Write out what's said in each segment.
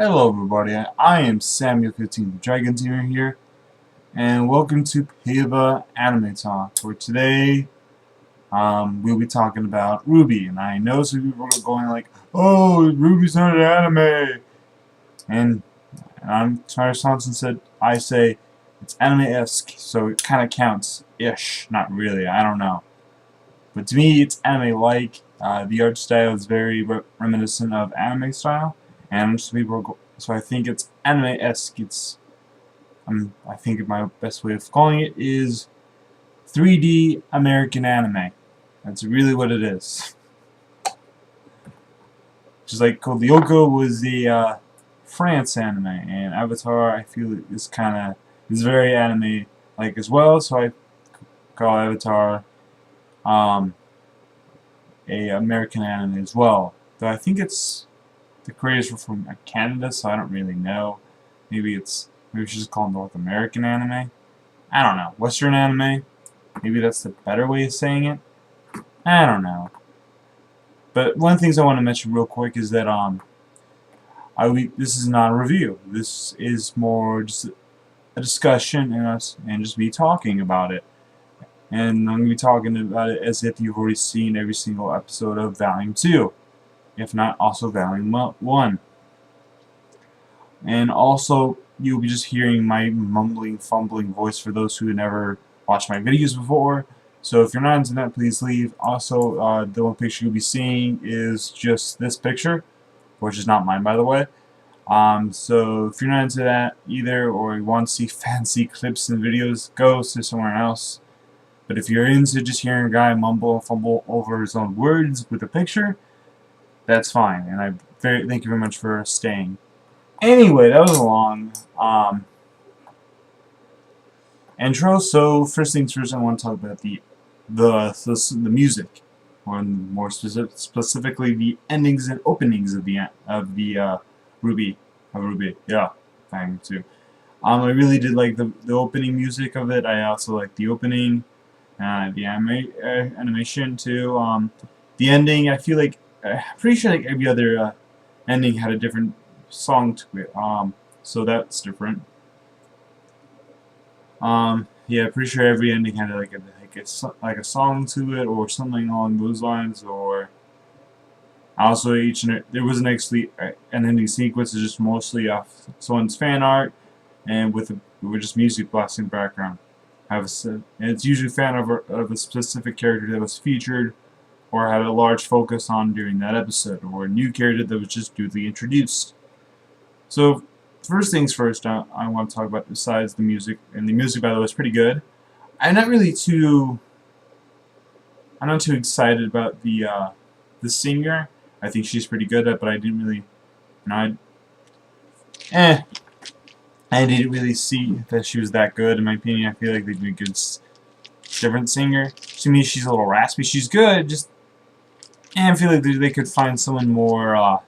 Hello everybody, I am Samuel15 the Dragon Tamer here, and welcome to PAVA Anime Talk, where today we'll be talking about RWBY, and I know some people are going like, oh, RWBY's not an anime, and I'm Tyler Swanson said, I say it's anime-esque, so it kind of counts-ish, not really, I don't know. But to me, it's anime-like. The art style is very reminiscent of anime style. And some people so I think it's anime-esque. It's I think my best way of calling it is 3D American anime. That's really what it is. Just like Code Lyoko was the France anime, and Avatar I feel is very anime-like as well. So I call Avatar a American anime as well. Though I think the creators were from Canada, so I don't really know. Maybe we should just call it North American anime. I don't know. Western anime? Maybe that's the better way of saying it? I don't know. But one of the things I want to mention real quick is that this is not a review. This is more just a discussion and just me talking about it. And I'm going to be talking about it as if you've already seen every single episode of Volume 2. If not, also Volume 1. And also, you'll be just hearing my mumbling, fumbling voice for those who have never watched my videos before. So if you're not into that, please leave. Also, the one picture you'll be seeing is just this picture, which is not mine, by the way. So if you're not into that either, or you want to see fancy clips and videos, go to somewhere else. But if you're into just hearing a guy mumble and fumble over his own words with a picture, that's fine, and thank you very much for staying. Anyway, that was a long intro. So first things first, I want to talk about the music, or more specifically the endings and openings of the RWBY. Yeah, thing too. I really did like the opening music of it. I also like the opening, the animation too. The ending, I feel like. I'm pretty sure like every other ending had a different song to it, so that's different. Yeah, pretty sure every ending had like a song to it or something along those lines. Or also there was actually an ending sequence is just mostly off someone's fan art and with just music blasting background. And it's usually a fan of a specific character that was featured or had a large focus on during that episode, or a new character that was just newly introduced. So, first things first, I want to talk about besides the music, and the music, by the way, is pretty good. I'm not too excited about the singer. I think she's pretty good at, but I didn't really, I didn't really see that she was that good. In my opinion, I feel like they'd be a good, different singer. To me, she's a little raspy. She's good, and I feel like they could find someone more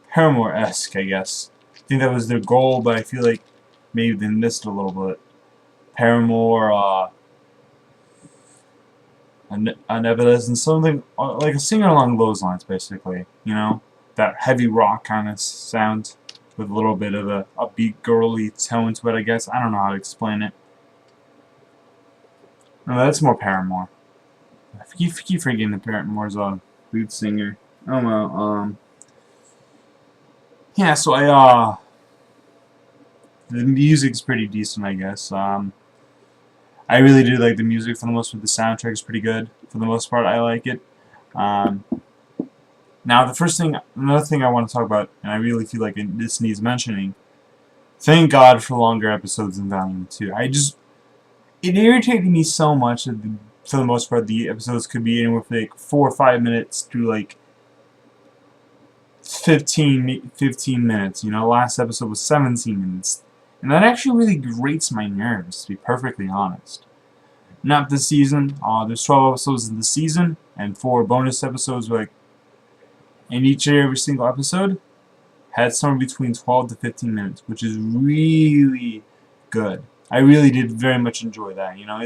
Paramore-esque, I guess. I think that was their goal, but I feel like maybe they missed a little bit. Paramore, and something like a singer along those lines, basically. You know, that heavy rock kind of sound with a little bit of a upbeat, girly tone to it, I guess. I don't know how to explain it. No, that's more Paramore. I keep forgetting that Paramore's a lead singer. Oh well, yeah, so the music's pretty decent, I guess. I really do like the music for the most part. The soundtrack is pretty good. For the most part, I like it. Now, another thing I want to talk about, and I really feel like this needs mentioning, thank God for longer episodes in Volume 2. It irritated me so much that for the most part, the episodes could be anywhere from like 4 or 5 minutes to like 15 minutes. You know, last episode was 17 minutes. And that actually really grates my nerves, to be perfectly honest. Not this season. There's 12 episodes in the season, and 4 bonus episodes, and every single episode had somewhere between 12 to 15 minutes, which is really good. I really did very much enjoy that. You know,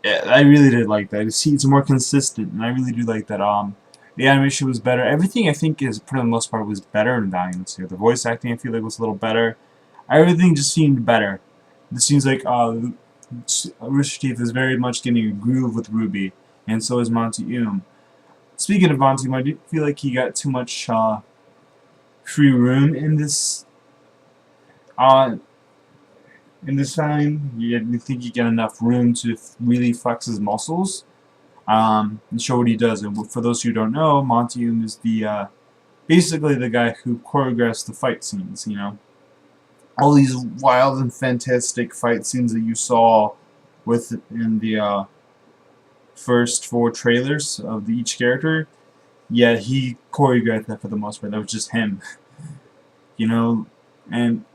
I really did like that. It's more consistent, and I really do like that. The animation was better. Everything, I think, is for the most part was better in Volume 2. The voice acting, I feel like, was a little better. Everything just seemed better. It seems like Rooster Teeth is very much getting a groove with RWBY, and so is Monty Speaking of Monty, I do feel like he got too much free room in this uh, time. You think you get enough room to really flex his muscles and show what he does. And for those who don't know, Monty is the basically the guy who choreographs the fight scenes. You know, all these wild and fantastic fight scenes that you saw in the first 4 trailers of each character. Yeah, he choreographed that for the most part. That was just him. You know, and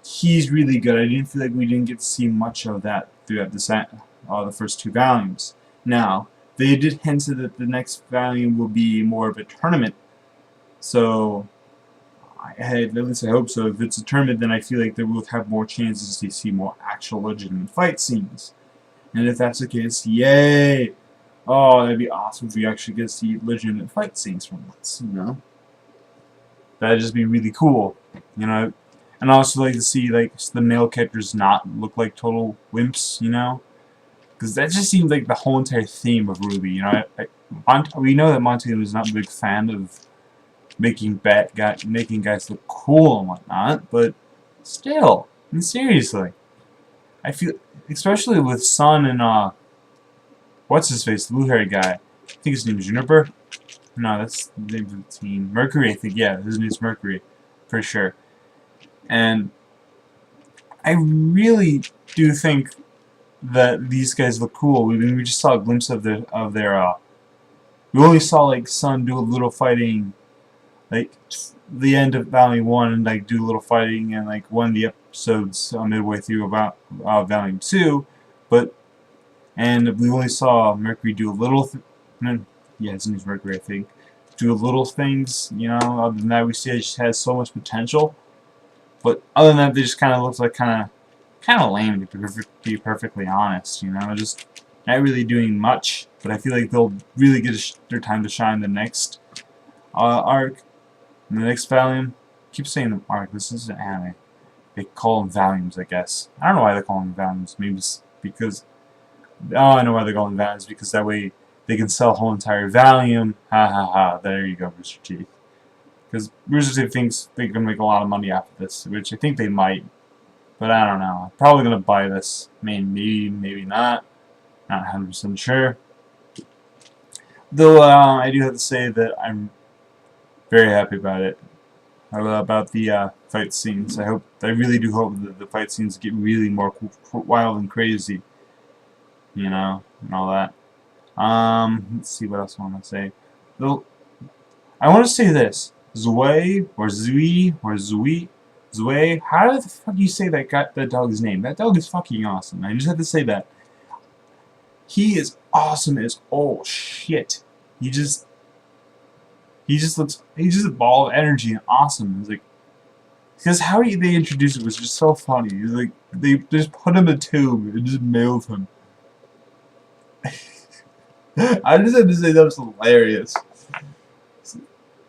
he's really good. I didn't feel like we didn't get to see much of that throughout the first 2 volumes. Now, they did hint that the next volume will be more of a tournament. So, at least I hope so. If it's a tournament, then I feel like they will have more chances to see more actual legitimate fight scenes. And if that's the case, yay! Oh, that'd be awesome if we actually get to see legitimate fight scenes from this, you know? That'd just be really cool, you know? And I also like to see, like, the male characters not look like total wimps, you know? Because that just seems like the whole entire theme of RWBY, you know? We know that Monty is not a big fan of making guys look cool and whatnot, but still, I mean, seriously. I feel, especially with Sun and, what's his face, the blue-haired guy. I think his name is Juniper. No, that's the name of the team. Mercury, I think. Yeah, his name's Mercury, for sure. And I really do think that these guys look cool. We just saw a glimpse of their we only saw like Sun do a little fighting, like the end of Volume 1, and like do a little fighting in like one of the episodes midway through about Volume 2, and we only saw Mercury do a little. Yeah, his name's Mercury, I think. Do little things, you know. Other than that, we see it just has so much potential. But other than that, they just kind of looks like kind of lame, to be perfectly honest. You know, just not really doing much. But I feel like they'll really get their time to shine the next arc, in the next volume. I keep saying the arc. This is an anime. They call them volumes, I guess. I don't know why they call them volumes. Maybe it's because I know why they call them volumes, because that way they can sell a whole entire volume. Ha ha ha. There you go, Rooster Teeth. Because Rooster Teeth thinks they can make a lot of money off of this, which I think they might. But I don't know. I'm probably going to buy this. Maybe not. Not 100% sure. Though I do have to say that I'm very happy about it. About the fight scenes. I really do hope that the fight scenes get really more wild and crazy. You know, and all that. Let's see what else I want to say. Though, I want to say this. Zui, how the fuck do you say that dog's name? That dog is fucking awesome. I just have to say that. He is awesome as oh shit. He just looks, he's just a ball of energy and awesome. It's like, because how they introduced it was just so funny. He's like, they just put him in a tube and just mailed him. I just have to say that was hilarious.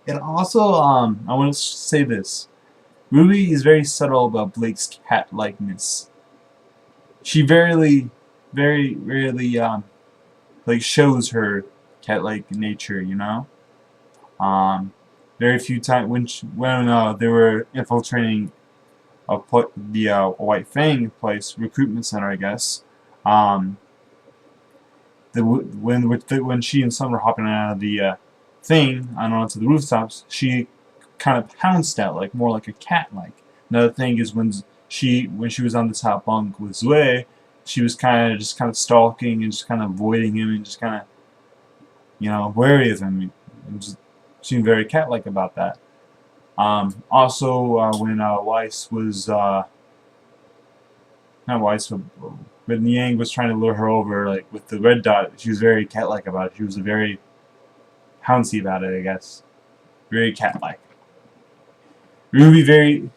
And also, I want to say this. RWBY is very subtle about Blake's cat-likeness. She very rarely, like, shows her cat-like nature, you know? Very few times when they were infiltrating the White Fang place, recruitment center, I guess. When she and Sun were hopping out of the thing onto the rooftops, she kind of pounced out more like a cat-like. Another thing is when she was on the top bunk with Zui, she was kind of stalking and just kind of avoiding him and just kind of, you know, wary of him. And just seemed very cat-like about that. Also, when Weiss was not Weiss, but when Yang was trying to lure her over, like with the red dot, she was very cat-like about it. She was very houndsy about it, I guess. Very cat-like. RWBY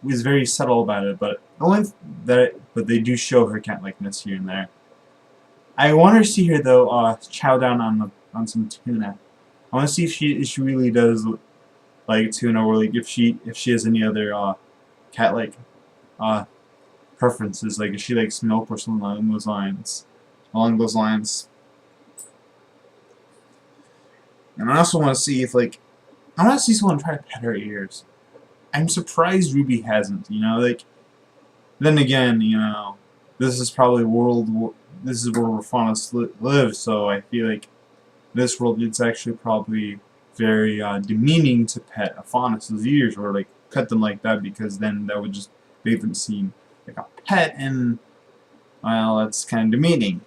was very subtle about it, but but they do show her cat-likeness here and there. I want to see her though chow down on the on some tuna. I want to see if she really does like tuna, or like if she has any other cat like preferences, like if she likes milk or something along those lines. Along those lines. And I also want to see if like I want to see someone try to pet her ears. I'm surprised RWBY hasn't. You know, like then again, you know, this is probably this is where Faunus lives, so I feel like this world it's actually probably very demeaning to pet a Faunus's ears or like cut them like that, because then that would just make them seem like a pet, and well, that's kind of demeaning.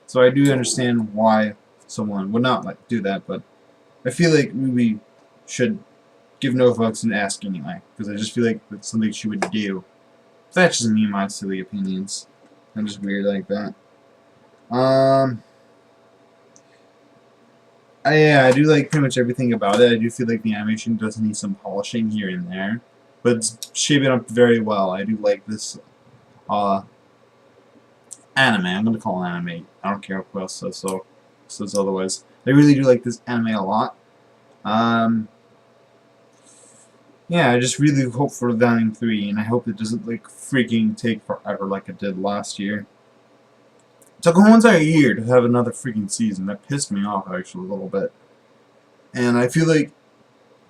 So I do understand why someone would not like do that, but I feel like RWBY should give no fucks and ask anyway, because I just feel like that's something she would do. That's just me and my silly opinions. I'm just weird like that. Yeah, I do like pretty much everything about it. I do feel like the animation does need some polishing here and there, but it's shaping up very well. I do like this anime. I'm gonna call it anime. I don't care who else says otherwise. I really do like this anime a lot. Yeah, I just really hope for Volume 3, and I hope it doesn't like freaking take forever like it did last year. It took a whole entire year to have another freaking season. That pissed me off actually a little bit. And I feel like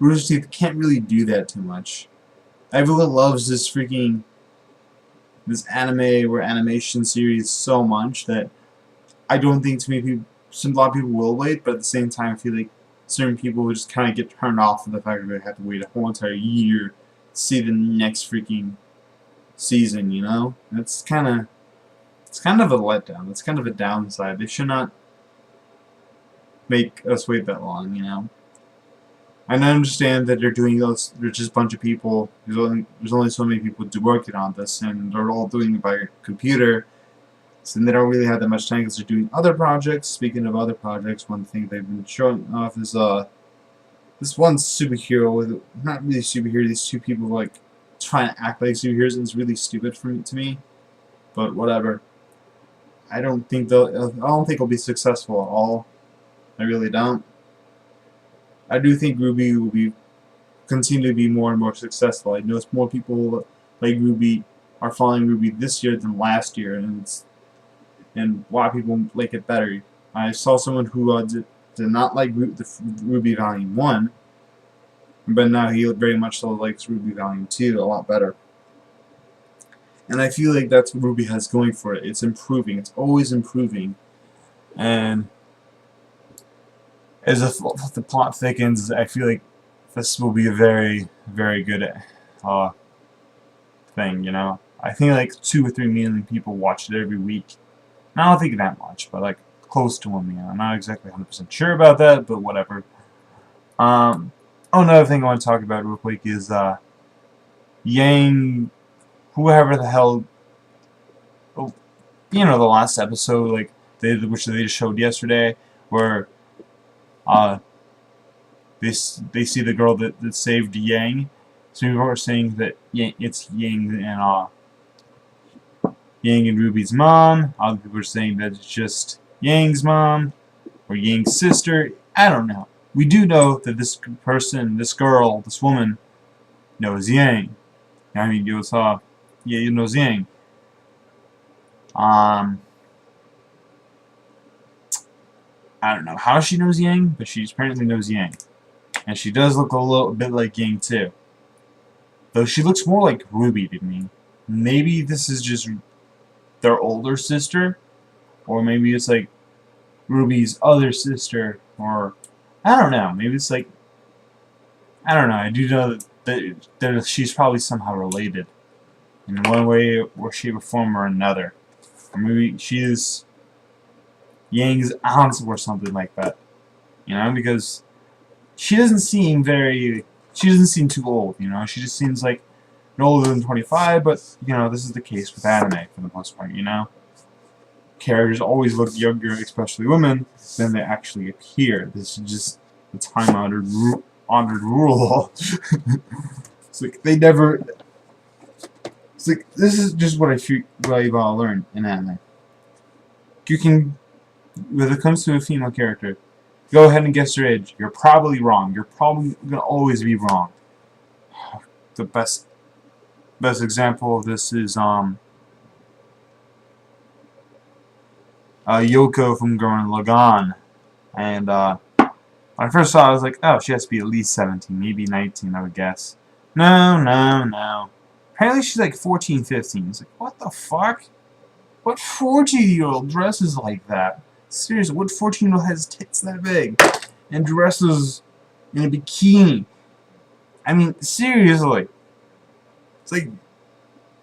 Rooster Teeth can't really do that too much. Everyone loves this anime or animation series so much that I don't think a lot of people will wait, but at the same time I feel like certain people will just kind of get turned off of the fact that they have to wait a whole entire year to see the next freaking season, you know? It's kind of a letdown. It's kind of a downside. They should not make us wait that long, you know? And I understand that they're doing those. There's just a bunch of people. There's only so many people working on this, and they're all doing it by computer. So they don't really have that much time because they're doing other projects. Speaking of other projects, one thing they've been showing off is this one superhero with not really superhero. These two people like trying to act like superheroes, and it's really stupid to me. But whatever. I don't think it'll be successful at all. I really don't. I do think RWBY will continue to be more and more successful. I notice more people like RWBY are following RWBY this year than last year, and a lot of people like it better. I saw someone who did not like the RWBY Volume 1, but now he very much so likes RWBY Volume 2 a lot better. And I feel like that's what RWBY has going for it. It's improving. It's always improving. And as the plot thickens, I feel like this will be a very, very good thing, you know? I think like 2 or 3 million people watch it every week. And I don't think that much, but like close to 1 million. I'm not exactly 100% sure about that, but whatever. Another thing I want to talk about real quick is Yang, whoever the hell, you know, the last episode, like which they just showed yesterday, where they see the girl that saved Yang. So people are saying that it's Yang and RWBY's mom. Other people are saying that it's just Yang's mom or Yang's sister. I don't know. We do know that this person, this girl, this woman knows Yang. I mean, you saw, yeah, you knows Yang. I don't know how she knows Yang, but she apparently knows Yang. And she does look a little bit like Yang too. Though she looks more like RWBY to me. Maybe this is just their older sister, or maybe it's like RWBY's other sister, or I don't know. Maybe it's like, I don't know. I do know that she's probably somehow related in one way or shape or form or another. Or maybe she is Yang's aunt or something like that. You know, because she doesn't seem too old, you know. She just seems like no older than 25, but, you know, this is the case with anime for the most part, you know. Characters always look younger, especially women, than they actually appear. This is just the time-honored rule. It's like, they never... It's like, this is just what I've learned in anime. You can... When it comes to a female character, Go ahead and guess your age. You're probably wrong. You're probably gonna always be wrong. The best example of this is Yoko from Gurren Lagann. And when I first saw it, I was like, oh, she has to be at least 17, maybe 19, I would guess. No, no, no. Apparently she's like 14, 15. It's like, what the fuck? What 14-year-old dresses like that? Seriously, what 14-year-old has tits that big and dresses in a bikini? I mean, seriously. It's like,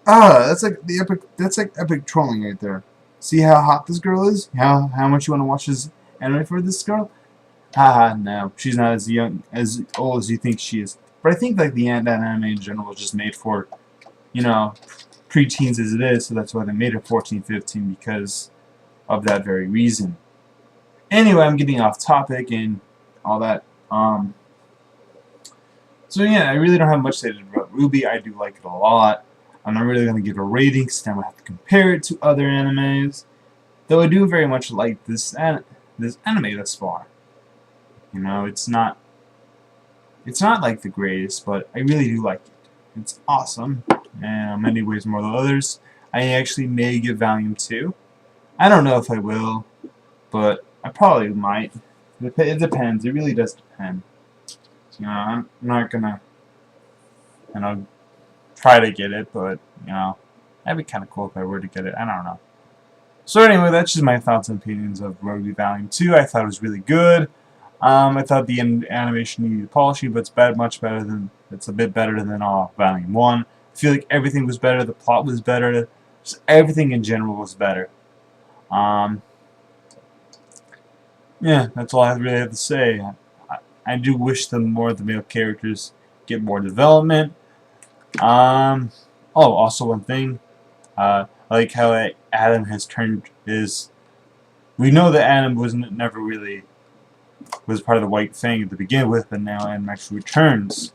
that's like the epic. That's like epic trolling right there. See how hot this girl is? How much you want to watch this anime for this girl? Haha, no, she's not as old as you think she is. But I think like the anime in general is just made for, you know, preteens as it is, so that's why they made her 14, 15 because of that very reason. Anyway, I'm getting off topic and all that. So yeah, I really don't have much to say about RWBY. I do like it a lot. I'm not really going to give a rating because then we'll have to compare it to other animes. Though I do very much like this anime thus far. You know, it's not like the greatest, but I really do like it. It's awesome, and in many ways more than others. I actually may give Volume 2. I don't know if I will, but I probably might. It depends. It really does depend. You know, I'm not gonna, you know, try to get it, but, you know, that'd be kind of cool if I were to get it. I don't know. So anyway, that's just my thoughts and opinions of RWBY Volume 2. I thought it was really good. I thought the animation needed polishing, but it's a bit better than Volume 1. I feel like everything was better, the plot was better, just everything in general was better. Yeah, that's all I really have to say. I do wish more of the male characters get more development. Oh, also one thing, I like how Adam has turned his. We know that Adam never really was part of the White Fang to begin with, but now Adam actually returns,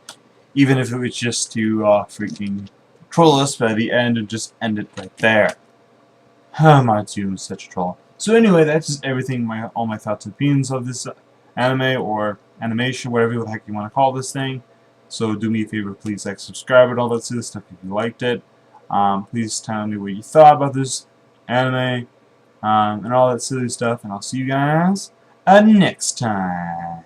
even if it was just to freaking troll us by the end and just end it right there. Matsu is such a troll. So anyway, that's just everything. All my thoughts and opinions of this anime or animation, whatever the heck you want to call this thing. So do me a favor, please like, subscribe, and all that sort of stuff if you liked it. Please tell me what you thought about this anime and all that silly stuff, and I'll see you guys next time.